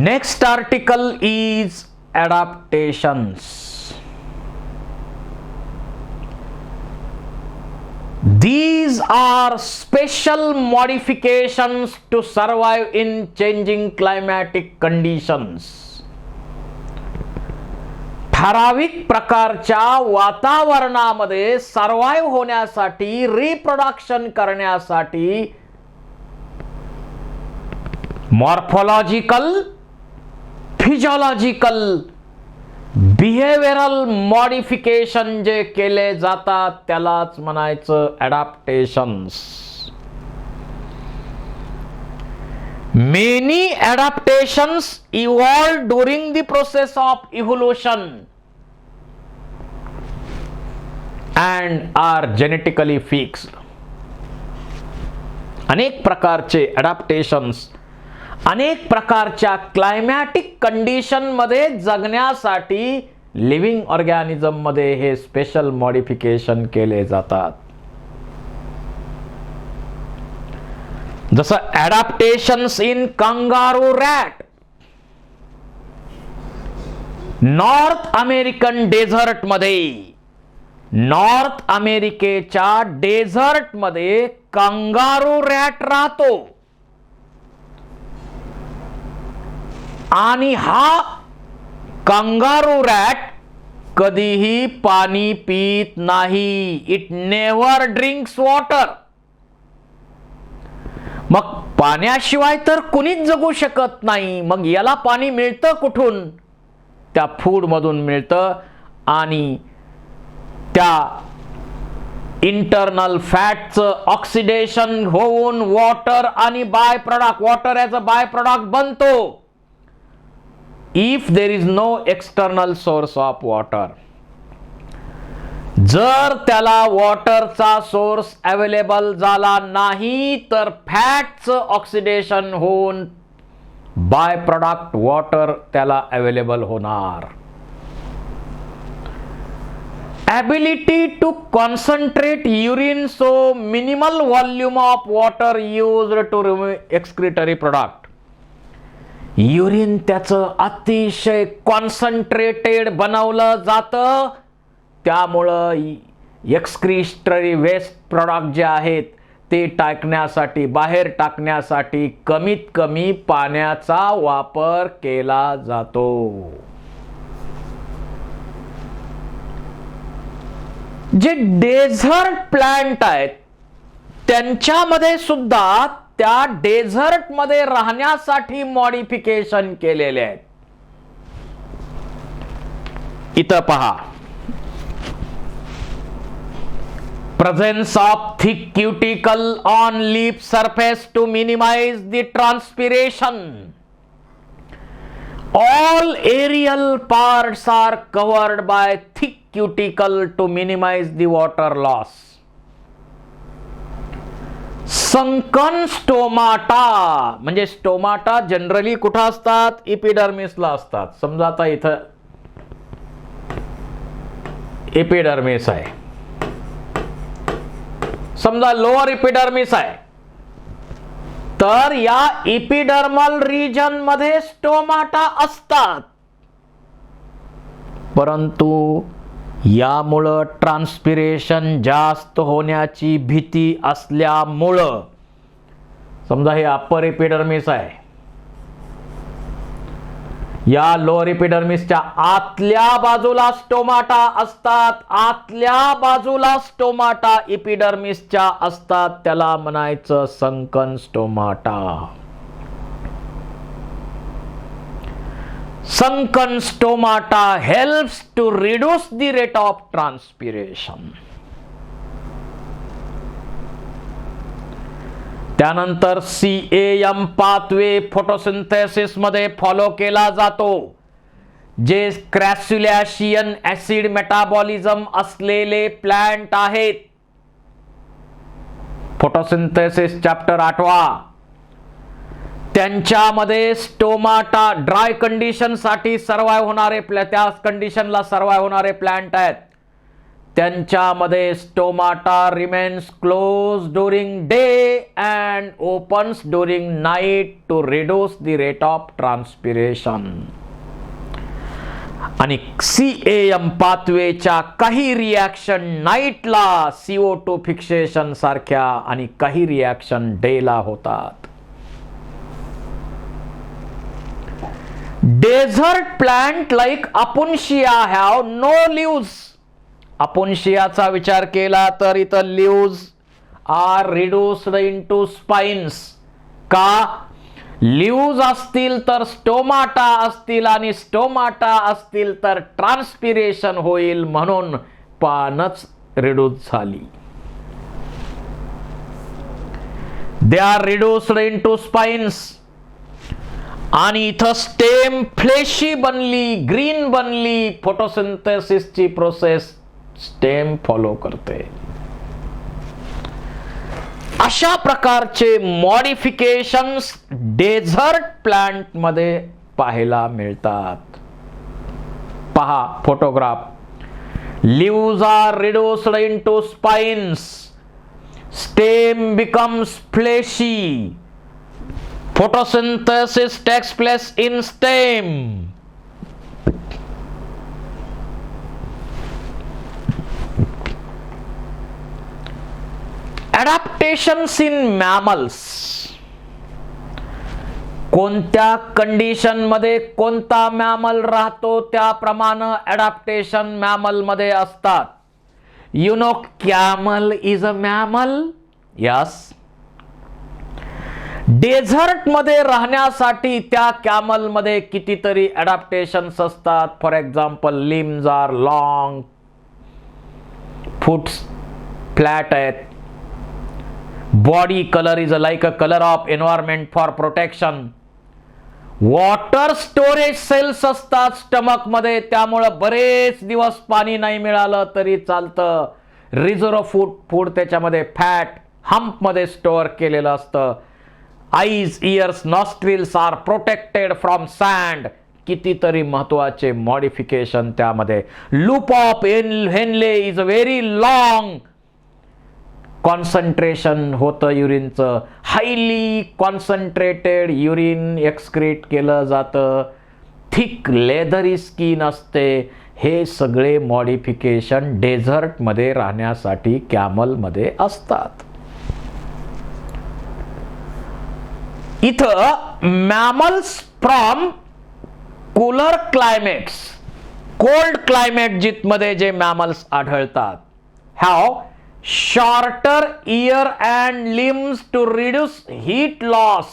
Next article is adaptations. These are special modifications to survive in changing climatic conditions. ठराविक प्रकारच्या वातावरणामध्ये survive होण्यासाठी, reproduction करण्यासाठी morphological, physiological, behavioural modification जे केले जातात त्यालाच म्हणायचं adaptations. Many adaptations evolved during the process of evolution and are genetically fixed. अनेक प्रकारचे adaptations अनेक प्रकारच्या क्लायमॅटिक कंडिशन मध्ये जगण्यासाठी लिव्हिंग ऑर्गॅनिझम मध्ये हे स्पेशल मॉडिफिकेशन केले जातात. जसं adaptations in kangaroo rat. North American desert मध्ये, नॉर्थ अमेरिकेच्या डेझर्ट मध्ये कंगारू रॅट राहतो आणि हा कंगारू रॅट कधीही पाणी पित नाही. It never drinks water. मग पाण्याशिवाय तर कुणीच जगू शकत नाही. मग याला पाणी मिळतं कुठून? त्या फूड मधून मिळतं आणि त्या इंटरनल फॅटचं ऑक्सिडेशन होऊन वॉटर आणि by product, water as a by product बनतो. If there is no external source of water, जर त्याला वॉटरचा सोर्स अवेलेबल झाला नाही तर फॅटचं ऑक्सिडेशन होऊन बाय प्रोडक्ट वॉटर त्याला अवेलेबल होणार. Ability to concentrate urine, so minimal volume of water used to remove excretory product. Urine त्याचं अतिशय कॉन्सन्ट्रेटेड बनवलं जातं, त्यामुळं एक्सक्रिटरी वेस्ट प्रोडक्ट जे आहेत ते टाकण्यासाठी, बाहेर टाकण्यासाठी कमीत कमी पाण्याचा वापर केला जातो. जे डेझर्ट प्लांट आहेत त्यांच्यामध्ये सुद्धा त्या डेझर्ट मध्ये राहण्यासाठी मॉडिफिकेशन केलेले आहेत. इथं पहा, presence of thick cuticle on leaf surface to minimize the transpiration. All aerial parts are covered by thick cuticle to minimize the water loss. Sunken stomata, म्हणजे स्टोमाटा जनरली कुठं असतात? इपिडर्मिसला असतात. समजा आता इथं इपिडर्मिस आहे, समजा लोअर इपिडर्मिस आहे, तर या इपिडर्मल रिजन मध्ये स्टोमाटा असतात. परंतु यामुळं ट्रान्सपिरेशन जास्त होण्याची भीती असल्यामुळं, समजा हे अप्पर इपिडर्मिस आहे, या लोअर इपिडर्मिसच्या आतल्या बाजूला स्टोमाटा असतात. आतल्या बाजूला स्टोमाटा इपिडर्मिसच्या असतात, त्याला म्हणायचं sunken stomata. Sunken stomata helps to reduce the rate of transpiration. त्यानंतर CAM पाथवे फोटोसिंथेसिस मध्ये फॉलो केला जातो, जे क्रॅस्युलॅशियन ऍसिड मेटाबॉलिझम असलेले प्लांट आहेत. Photosynthesis chapter 8. त्यांच्यामध्ये स्टोमाटा ड्राय कंडिशन साठी सर्वाइव्ह होणारे, त्या कंडिशनला सर्वाइव्ह होणारे प्लांट आहेत. त्यांच्यामध्ये stomata remains close during day and opens during night to reduce the rate of transpiration. आणि CAM पाथवेच्या काही रिॲक्शन नाईटला CO2 फिक्सेशन सारख्या आणि काही रिॲक्शन डेला होतात. Desert plant like opuntia have no leaves. अपुन्शियाचा विचार केला तर इथं leaves are reduced into spines. का? लीव्ज असतील तर स्टोमाटा असतील आणि स्टोमाटा असतील तर ट्रान्सपिरेशन होईल म्हणून पानच रिड्यूस झाली. They are reduced into spines. आणि इथं स्टेम फ्लेशी बनली, ग्रीन बनली. फोटोसिंथेसिसची प्रोसेस स्टेम फॉलो करते. अशा प्रकारचे मॉडिफिकेशन्स डेझर्ट प्लांट मध्ये पाहायला मिळतात. पहा photograph. Leaves are reduced into spines. Stem becomes fleshy. Photosynthesis takes place in stem. Adaptations in mammals. कोणत्या कंडिशन मध्ये कोणता मॅमल राहतो त्याप्रमाणे अडॅप्टेशन मॅमल मध्ये असतात. You know camel is a mammal. Yes. Desert मध्ये राहण्यासाठी त्या कॅमल मध्ये कितीतरी अडॅप्टेशन्स असतात. For example limbs are long, foots flat आहेत. Body colour is like a colour of environment for protection. Water storage cells असतात स्टमक मध्ये, त्यामुळे बरेच दिवस पाणी नाही मिळालं तरी चालतं. रिझर्व फूड त्याच्यामध्ये फॅट हम्प मध्ये स्टोअर केलेलं असतं. Eyes, ears, nostrils are protected from sand. कितीतरी महत्वाचे मॉडिफिकेशन त्यामध्ये. Loop of Henle is very long. Concentration होतं युरिनचं. हायली कॉन्सन्ट्रेटेड युरिन एक्सक्रीट केलं जातं. थिक लेदरी स्किन असते. हे सगळे मॉडिफिकेशन डेझर्ट मध्ये राहण्यासाठी कॅमल मध्ये असतात. इथं mammals from cooler climates, cold climate जिथमध्ये जे मॅमल्स आढळतात, have shorter ear and limbs to reduce heat loss.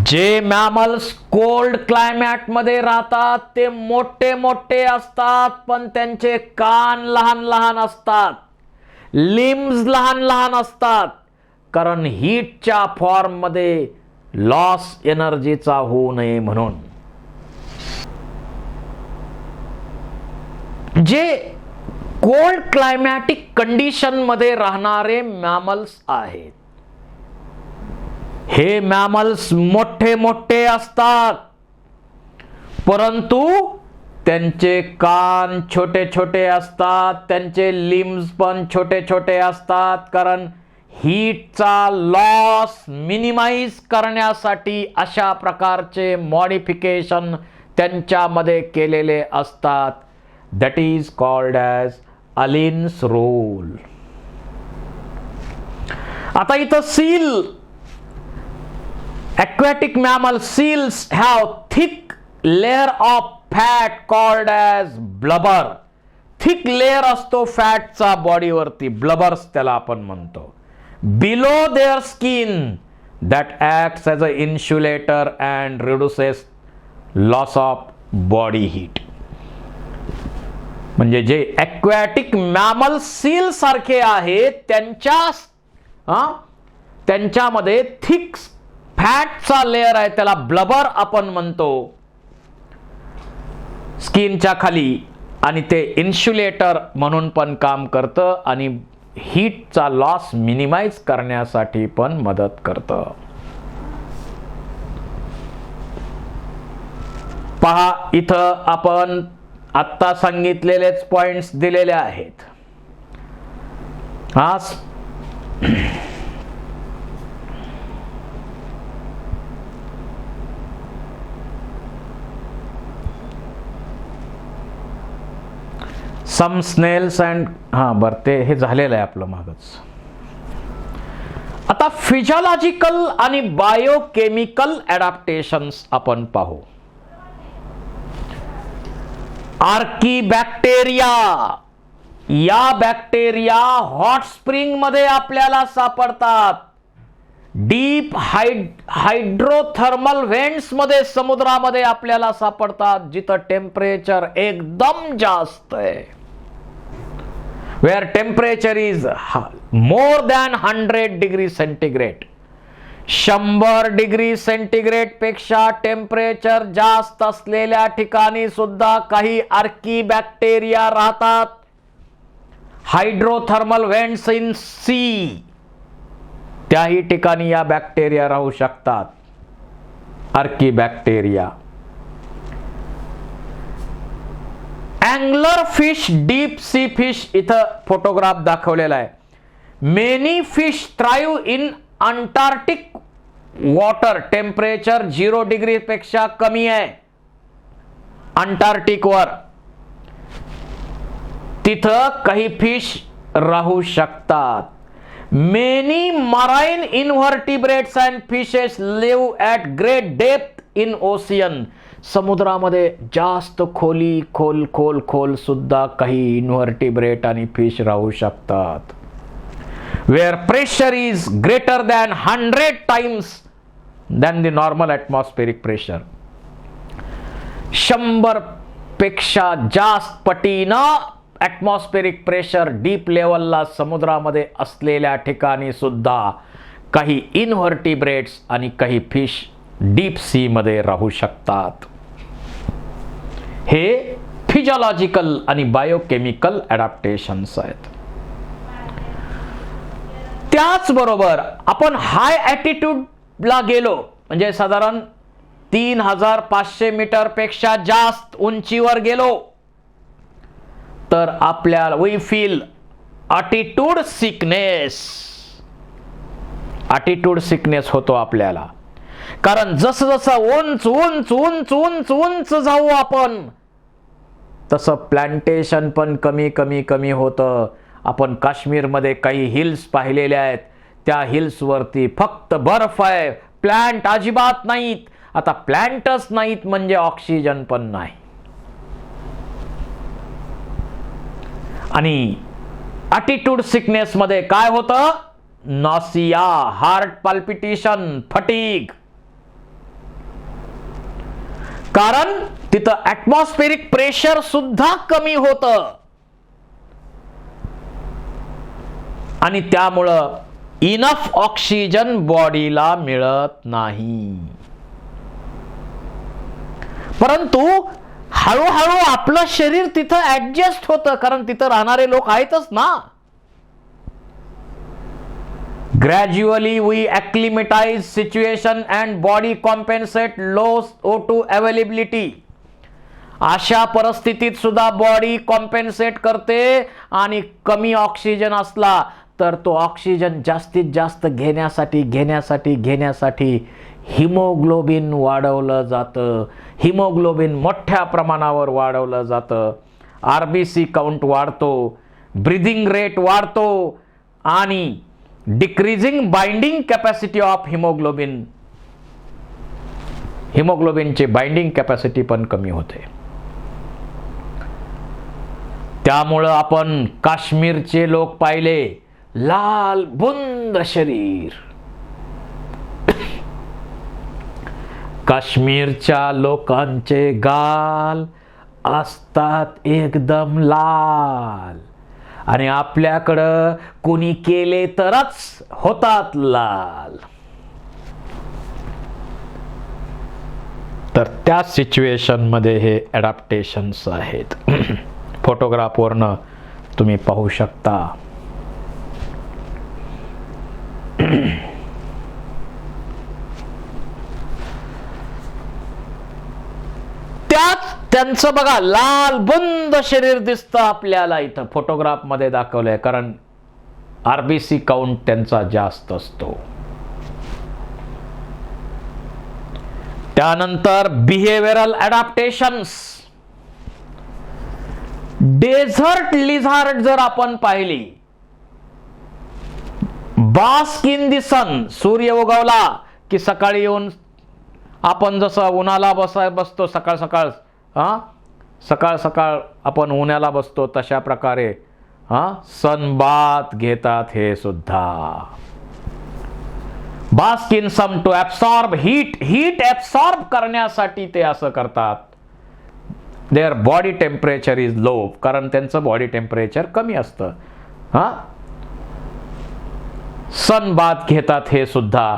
जे मॅमल्स कोल्ड क्लायमेट मध्ये राहतात ते मोठे मोठे असतात, पण त्यांचे कान लहान लहान असतात, लिम्स लहान लहान असतात, कारण हीटच्या फॉर्म मध्ये लॉस एनर्जीचा होऊ नये म्हणून. जे कोल्ड क्लायमॅटिक कंडिशन मध्ये राहणारे मॅमल्स आहेत, हे मॅमल्स मोठे मोठे असतात, परंतु त्यांचे कान छोटे छोटे असतात, त्यांचे लिम्स पण छोटे छोटे असतात, कारण हीटचा लॉस मिनिमाइज करण्यासाठी अशा प्रकारचे मॉडिफिकेशन त्यांच्यामध्ये केलेले असतात. That is called as Allen's rule. आता इथं seal, aquatic mammals, seals have thick layer of fat called as blubber. thick layer असतो फॅटचा बॉडीवरती, ब्लबर्स त्याला आपण म्हणतो. below their skin that acts as an insulator and reduces loss of body heat. म्हणजे जे aquatic mammals seal सारखे आहेत त्यांच्यामध्ये थिक फॅटचा लेअर आहे, त्याला ब्लबर आपण म्हणतो, स्किनच्या खाली, आणि ते इन्सुलेटर म्हणून पण काम करतं आणि हीटचा लॉस मिनिमाइज करण्यासाठी पण मदत करतं. पहा इथं आपण आत्ता सांगितलेलेच पॉइंट्स दिलेले आहेत. आज सम स्नेल्स अँड ते हे झालेलं आहे आपलं मागच. आता फिजिओलॉजिकल आणि बायोकेमिकल ॲडॅप्टेशन्स आपण पाहू. आर्कीबॅक्टेरिया, या बॅक्टेरिया हॉट स्प्रिंग मध्ये आपल्याला सापडतात. डीप हायड्रोथर्मल व्हेंट्स मध्ये समुद्रामध्ये आपल्याला सापडतात, जिथं टेम्परेचर एकदम जास्त आहे. Where temperature is more than 100 degree centigrade. 100 degree centigrade पेक्षा टेम्परेचर जास्त असलेल्या ठिकाणी सुद्धा काही आर्कीबॅक्टेरिया राहतात. हायड्रोथर्मल व्हेंट्स इन सी, त्याही ठिकाणी या बॅक्टेरिया राहू शकतात. Archaebacteria. Angler fish, deep sea fish, इथं फोटोग्राफ दाखवलेला आहे. Many fish thrive in Antarctic water. Temperature 0 degree पेक्षा कमी आहे अंटार्क्टिक वर. तिथं काही फिश राहू शकतात. Many marine invertebrates and fishes live at great depth in ocean. समुद्रामध्ये जास्त खोल सुद्धा काही इनव्हर्टिब्रेट आणि फिश राहू शकतात. Where pressure is greater than 100 times than the normal atmospheric pressure. 100 पेक्षा जास्त पटीनं ॲटमॉस्फेरिक प्रेशर डीप लेवलला समुद्रामध्ये असलेल्या ठिकाणी सुद्धा काही इनव्हर्टिब्रेट्स आणि काही फिश डीप सी मध्ये राहू शकतात. हे फिजिओलॉजिकल आणि बायोकेमिकल ॲडॅप्टेशन्स आहेत. त्याचबरोबर आपण हाय ॲटिट्यूडला गेलो, म्हणजे साधारण 3500 मीटर पेक्षा जास्त उंचीवर गेलो, तर आपल्याला we feel attitude sickness. Attitude sickness होतो आपल्याला. कारण जसं जसं उंच उंच उंच उंच उंच जाऊ आपण, तसं प्लांटेशन पण कमी कमी कमी होतं. आपण काश्मीरमध्ये काही हिल्स पाहिलेल्या आहेत. त्या हिल्सवरती फक्त बर्फ आहे, प्लांट अजिबात नाहीत. आता प्लांटच नाहीत म्हणजे ऑक्सिजन पण नाही. आणि ॲटिट्यूड सिकनेस मध्ये काय होतं? Nausea, heart palpitation, fatigue. कारण तिथं ॲटमॉस्फेरिक प्रेशर सुद्धा कमी होतं आणि त्यामुळं इनफ ऑक्सिजन बॉडीला मिळत नाही. परंतु हळूहळू आपलं शरीर तिथं ऍडजस्ट होतं, कारण तिथं राहणारे लोक आहेतच ना. Gradually we acclimatise situation and body compensate low O2 availability. अशा परिस्थितीत सुद्धा बॉडी कॉम्पेन्सेट करते आणि कमी ऑक्सिजन असला तर तो ऑक्सिजन जास्तीत जास्त घेण्यासाठी हिमोग्लोबिन वाढवलं जातं. हिमोग्लोबिन मोठ्या प्रमाणावर वाढवलं जातं. RBC काउंट वाढतो, ब्रीदिंग रेट वाढतो आणि decreasing binding capacity of haemoglobin. हिमोग्लोबिनची बाइंडिंग कॅपॅसिटी पण कमी होते. त्यामुळं आपण काश्मीरचे लोक पाहिले, लाल बुंद शरीर. काश्मीरच्या लोकांचे गाल असतात एकदम लाल आणि आपल्याकडं कोणी केले तरच होतात लाल. तर त्या सिच्युएशन मध्ये हे ॲडॅप्टेशन्स आहेत. फोटोग्राफवरनं तुम्ही पाहू शकता. त्यांचं बघा लाल बुंद शरीर दिसतं आपल्याला, इथं फोटोग्राफ मध्ये दाखवलंय, कारण आरबीसी काउंट त्यांचा जास्त असतो. त्यानंतर बिहेवियरल अडॅप्टेशन्स. डेझर्ट लिझार्ड जर आपण पाहिली, बास्क इन दी सन, सूर्य उगवला की सकाळी येऊन आपण जसं उन्हाला बसतो सकाळ सकाळ आपण उन्हाला बसतो, तशा प्रकारे सनबाथ घेतात हे सुद्धा. Bask in sun to absorb heat absorb करण्यासाठी ते असं करतात. Their body temperature is low, कारण त्यांचं बॉडी टेम्परेचर कमी असतं. सनबाथ घेतात हे सुद्धा,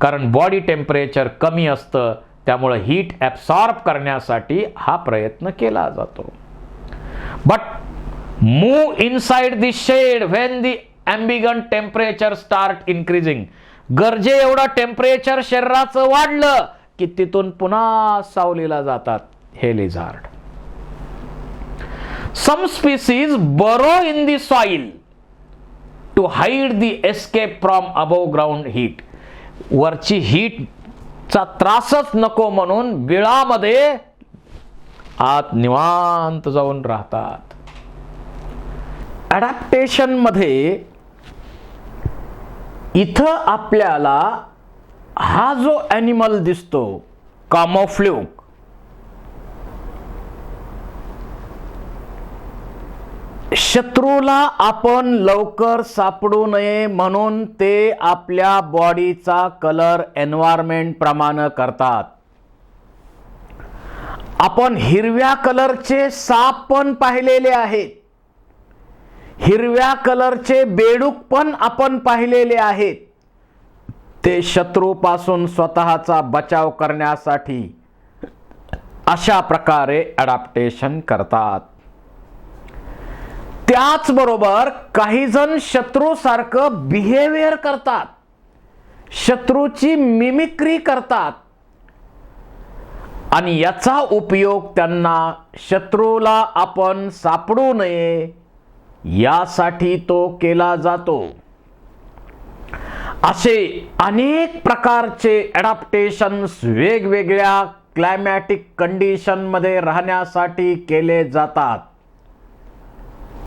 कारण बॉडी टेम्परेचर कमी असतं, त्यामुळे हीट ऍब्सॉर्ब करण्यासाठी हा प्रयत्न केला जातो. But move inside the shade when the ambient temperature start increasing. गरजे एवढं टेम्परेचर शरीराचं वाढलं की तिथून पुन्हा सावलीला जातात हे lizard. Some species burrow in the soil to hide the escape from above ground heat. वरची हीटचा त्रासच नको म्हणून बिळामध्ये आत निवांत जाऊन राहतात. अडॅप्टेशन मध्ये इथं आपल्याला हा जो ॲनिमल दिसतो कामोफ्ल्यूग, शत्रूला आपण लवकर सापडू नये म्हणून ते आपल्या बॉडीचा कलर एन्व्हायरमेंट प्रमाणे करतात. आपण हिरव्या कलरचे साप पण पाहिलेले आहेत, हिरव्या कलरचे बेडूक पण आपण पाहिलेले आहेत. ते शत्रूपासून स्वतःचा बचाव करण्यासाठी अशा प्रकारे अडॅप्टेशन करतात. त्याचबरोबर काही जण शत्रूसारखं बिहेवियर करतात, शत्रूची मिमिक्री करतात, आणि याचा उपयोग त्यांना शत्रूला आपण सापडू नये यासाठी तो केला जातो. असे अनेक प्रकारचे अडॅप्टेशन्स वेगवेगळ्या क्लायमॅटिक कंडिशन मध्ये राहण्यासाठी केले जातात.